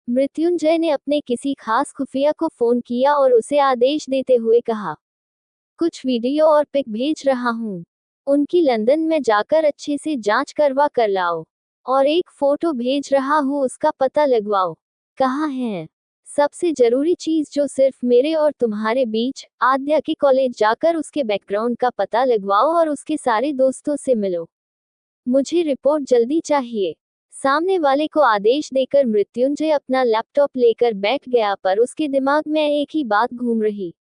मृत्युंजय ने अपने किसी खास खुफिया को फोन किया और उसे आदेश देते हुए कहा, कुछ वीडियो और पिक भेज रहा हूँ। उनकी लंदन में जाकर अच्छे से जांच करवा कर लाओ। और एक फोटो भेज रहा हूँ, उसका पता लगवाओ। कहाँ है? सबसे जरूरी चीज जो सिर्फ मेरे और तुम्हारे बीच, आद्या के कॉलेज जाकर उसके बैकग्राउंड का पता लगवाओ और उसके सारे दोस्तों से मिलो। मुझे रिपोर्ट जल्दी चाहिए। सामने वाले को आदेश देकर मृत्युंजय अपना लैपटॉप लेकर बैठ गया, पर उसके दिमाग में एक ही बात घूम रही।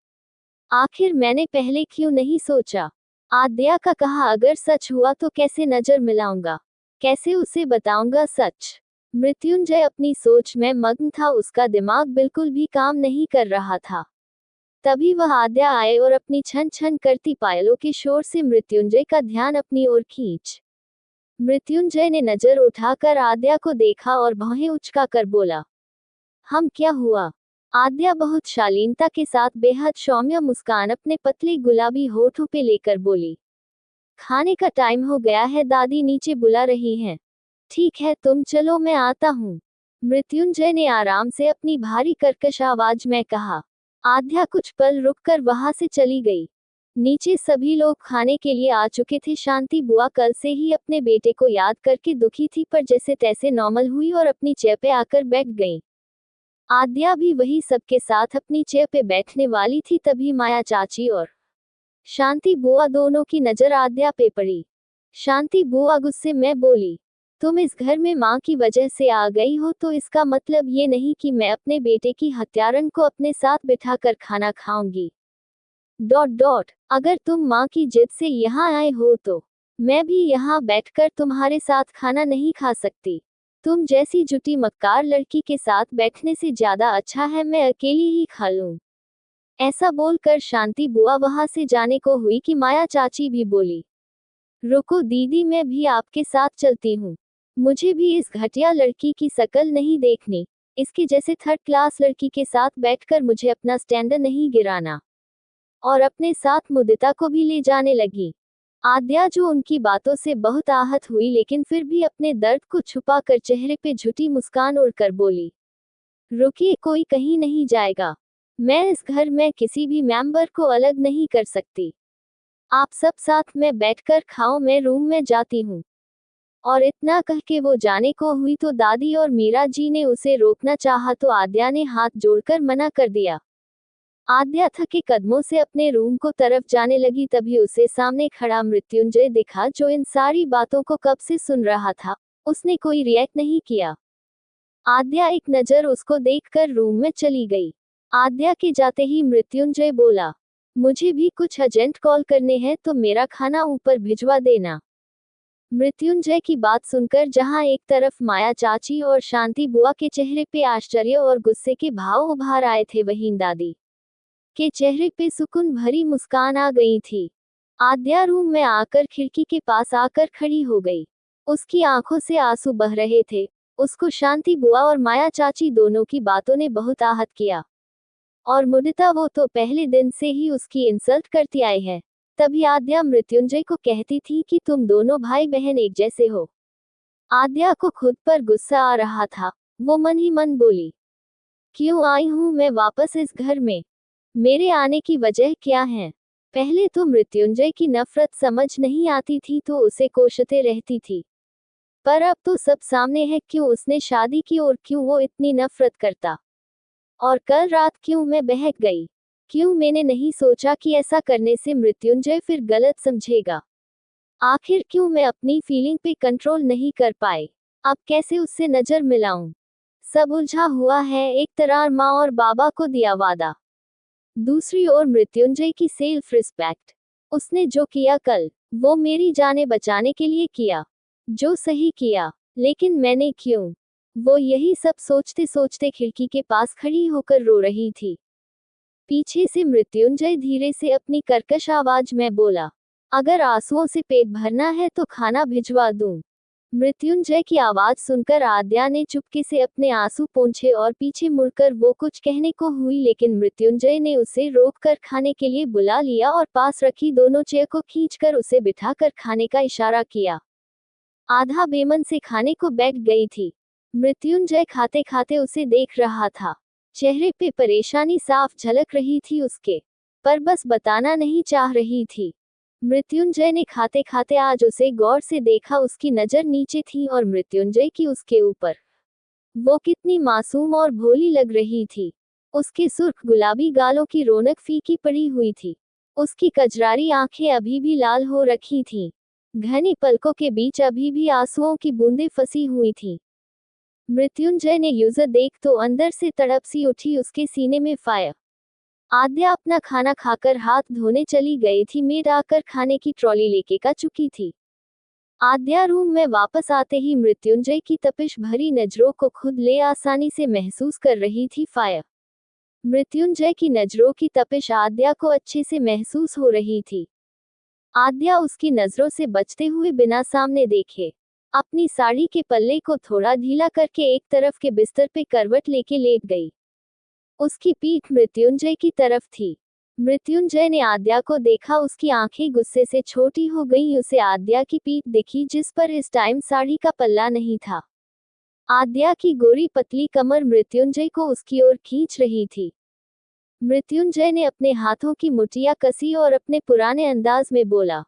आखिर मैंने पहले क्यों नहीं सोचा? आद्या का कहा अगर सच हुआ तो कैसे नजर मिलाऊंगा, कैसे उसे बताऊंगा सच? मृत्युंजय अपनी सोच में मग्न था, उसका दिमाग बिल्कुल भी काम नहीं कर रहा था। तभी वह आद्या आए और अपनी छन छन करती पायलों के शोर से मृत्युंजय का ध्यान अपनी ओर खींच। मृत्युंजय ने नजर उठाकर आद्या को देखा और भौहें उचकाकर बोला, हम क्या हुआ? आद्या बहुत शालीनता के साथ बेहद सौम्य मुस्कान अपने पतले गुलाबी होठों पे लेकर बोली, खाने का टाइम हो गया है, दादी नीचे बुला रही हैं। ठीक है, तुम चलो, मैं आता हूँ। मृत्युंजय ने आराम से अपनी भारी कर्कश आवाज में कहा। आद्या कुछ पल रुककर वहां से चली गई। नीचे सभी लोग खाने के लिए आ चुके थे। शांति बुआ कल से ही अपने बेटे को याद करके दुखी थी, पर जैसे तैसे नॉर्मल हुई और अपनी चेयर पे आकर बैठ गई। आद्या भी वही सबके साथ अपनी चेयर पे बैठने वाली थी, तभी माया चाची और शांति बुआ दोनों की नजर आद्या पे पड़ी। शांति बुआ गुस्से में बोली, तुम इस घर में माँ की वजह से आ गई हो, तो इसका मतलब ये नहीं कि मैं अपने बेटे की हत्यारन को अपने साथ बिठाकर खाना खाऊंगी। अगर तुम माँ की जिद से यहाँ आए हो तो मैं भी यहाँ बैठकर तुम्हारे साथ खाना नहीं खा सकती। तुम जैसी जुटी मक्कार लड़की के साथ बैठने से ज्यादा अच्छा है मैं अकेली ही खा लूं। ऐसा बोलकर शांति बुआ वहां से जाने को हुई कि माया चाची भी बोली, रुको दीदी, मैं भी आपके साथ चलती हूँ। मुझे भी इस घटिया लड़की की शकल नहीं देखनी। इसके जैसे थर्ड क्लास लड़की के साथ बैठकर मुझे अपना स्टैंडर्ड नहीं गिराना। और अपने साथ मुदिता को भी ले जाने लगी। आद्या, जो उनकी बातों से बहुत आहत हुई, लेकिन फिर भी अपने दर्द को छुपाकर चेहरे पे झूठी मुस्कान उड़कर बोली, रुकिए, कोई कहीं नहीं जाएगा। मैं इस घर में किसी भी मेंबर को अलग नहीं कर सकती। आप सब साथ में बैठकर खाओ, मैं रूम में जाती हूँ। और इतना कह के वो जाने को हुई तो दादी और मीरा जी ने उसे रोकना चाहा, तो आद्या ने हाथ जोड़कर मना कर दिया। आद्या थके कदमों से अपने रूम को तरफ जाने लगी, तभी उसे सामने खड़ा मृत्युंजय दिखा, जो इन सारी बातों को कब से सुन रहा था। उसने कोई रिएक्ट नहीं किया। आद्या एक नजर उसको देखकर रूम में चली गई। आद्या के जाते ही मृत्युंजय बोला, मुझे भी कुछ अर्जेंट कॉल करने हैं, तो मेरा खाना ऊपर भिजवा देना। मृत्युंजय की बात सुनकर जहां एक तरफ माया चाची और शांति बुआ के चेहरे पे आश्चर्य और गुस्से के भाव उभार आए थे, वहीं दादी के चेहरे पे सुकून भरी मुस्कान आ गई थी। आद्या रूम में आकर खिड़की के पास आकर खड़ी हो गई। उसकी आंखों से आंसू बह रहे थे। उसको शांति बुआ और माया चाची दोनों की बातों ने बहुत आहत किया। और मुदिता, वो तो पहले दिन से ही उसकी इंसल्ट करती आई है। तभी आद्या मृत्युंजय को कहती थी कि तुम दोनों भाई बहन एक जैसे हो। आद्या को खुद पर गुस्सा आ रहा था। वो मन ही मन बोली, क्यों आई हूं मैं वापस इस घर में? मेरे आने की वजह क्या है? पहले तो मृत्युंजय की नफरत समझ नहीं आती थी, तो उसे कोसते रहती थी। पर अब तो सब सामने है, क्यों उसने शादी की और क्यों वो इतनी नफरत करता। और कल रात क्यों मैं बहक गई? क्यों मैंने नहीं सोचा कि ऐसा करने से मृत्युंजय फिर गलत समझेगा? आखिर क्यों मैं अपनी फीलिंग पे कंट्रोल नहीं कर पाई? अब कैसे उससे नजर मिलाऊं? सब उलझा हुआ है। एक तरह माँ और बाबा को दिया वादा, दूसरी ओर मृत्युंजय की सेल्फ रिस्पेक्ट। उसने जो किया कल, वो मेरी जाने बचाने के लिए किया, जो सही किया। लेकिन मैंने क्यों? वो यही सब सोचते सोचते खिड़की के पास खड़ी होकर रो रही थी। पीछे से मृत्युंजय धीरे से अपनी कर्कश आवाज में बोला, अगर आंसुओं से पेट भरना है तो खाना भिजवा दूं। मृत्युंजय की आवाज सुनकर आद्या ने चुपके से अपने आंसू पोंछे और पीछे मुड़कर वो कुछ कहने को हुई, लेकिन मृत्युंजय ने उसे रोककर खाने के लिए बुला लिया और पास रखी दोनों चेयर को खींचकर उसे बिठाकर खाने का इशारा किया। आधा बेमन से खाने को बैठ गई थी। मृत्युंजय खाते खाते उसे देख रहा था। चेहरे पे परेशानी साफ झलक रही थी उसके, पर बस बताना नहीं चाह रही थी। मृत्युंजय ने खाते खाते आज उसे गौर से देखा। उसकी नजर नीचे थी और मृत्युंजय की उसके ऊपर। वो कितनी मासूम और भोली लग रही थी। उसके सुर्ख गुलाबी गालों की रौनक फीकी पड़ी हुई थी। उसकी कजरारी आंखें अभी भी लाल हो रखी थीं। घनी पलकों के बीच अभी भी आंसुओं की बूंदें फंसी हुई थीं। मृत्युंजय ने यूजर देख तो अंदर से तड़प सी उठी उसके सीने में फायर। आद्या अपना खाना खाकर हाथ धोने चली गई थी। मेड आकर खाने की ट्रॉली लेके आ चुकी थी। आद्या रूम में वापस आते ही मृत्युंजय की तपिश भरी नजरों को खुद ले आसानी से महसूस कर रही थी फायर। मृत्युंजय की नजरों की तपिश आद्या को अच्छे से महसूस हो रही थी। आद्या उसकी नजरों से बचते हुए बिना सामने देखे अपनी साड़ी के पल्ले को थोड़ा ढीला करके एक तरफ के बिस्तर पे करवट लेके लेट गई। उसकी पीठ मृत्युंजय की तरफ थी। मृत्युंजय ने आद्या को देखा। उसकी आंखें गुस्से से छोटी हो गईं। उसे आद्या की पीठ दिखी जिस पर इस टाइम साड़ी का पल्ला नहीं था। आद्या की गोरी पतली कमर मृत्युंजय को उसकी ओर खींच रही थी। मृत्युंजय ने अपने हाथों की मुठ्ठियां कसी और अपने पुराने अंदाज में बोला,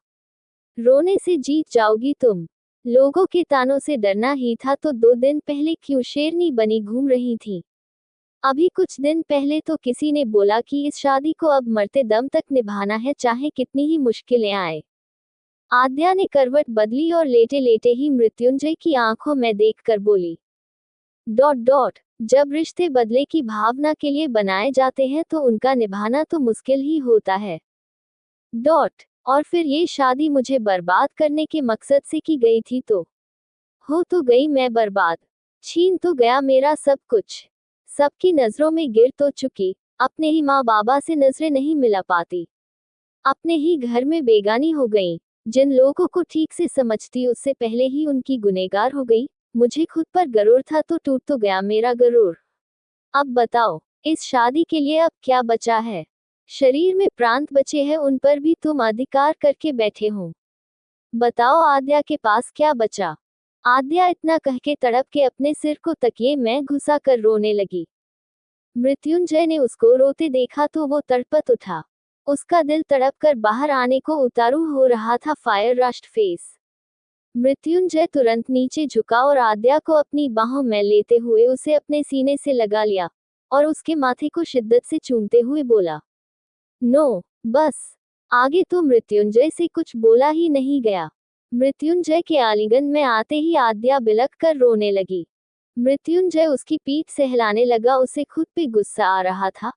रोने से जीत जाओगी तुम। लोगों के तानों से डरना ही था तो 2 दिन पहले क्यों शेरनी बनी घूम रही थी? अभी कुछ दिन पहले तो किसी ने बोला कि इस शादी को अब मरते दम तक निभाना है, चाहे कितनी ही मुश्किलें आए। आद्या ने करवट बदली और लेटे लेटे ही मृत्युंजय की आंखों में देखकर बोली, जब रिश्ते बदले की भावना के लिए बनाए जाते हैं तो उनका निभाना तो मुश्किल ही होता है। और फिर ये शादी मुझे बर्बाद करने के मकसद से की गई थी तो हो तो गई मैं बर्बाद। छीन तो गया मेरा सब कुछ। सबकी नजरों में गिर तो चुकी। अपने ही माँ बाबा से नजरें नहीं मिला पाती। अपने ही घर में बेगानी हो गई। जिन लोगों को ठीक से समझती उससे पहले ही उनकी गुनहगार हो गई। मुझे खुद पर गरूर था तो टूट तो गया मेरा गरूर। अब बताओ, इस शादी के लिए अब क्या बचा है? शरीर में प्राण बचे हैं, उन पर भी तुम अधिकार करके बैठे हो। बताओ आद्या के पास क्या बचा? आद्या इतना कह के तड़प के अपने सिर को तकिए में घुसा कर रोने लगी। मृत्युंजय ने उसको रोते देखा तो वो तड़पत उठा। उसका दिल तड़प कर बाहर आने को उतारू हो रहा था। Fire rushed face. मृत्युंजय तुरंत नीचे झुका और आद्या को अपनी बाहों में लेते हुए उसे अपने सीने से लगा लिया और उसके माथे को शिद्दत से चूमते हुए बोला, नो, बस। आगे तो मृत्युंजय से कुछ बोला ही नहीं गया। मृत्युंजय के आलिंगन में आते ही आद्या बिलख कर रोने लगी। मृत्युंजय उसकी पीठ सहलाने लगा। उसे खुद पे गुस्सा आ रहा था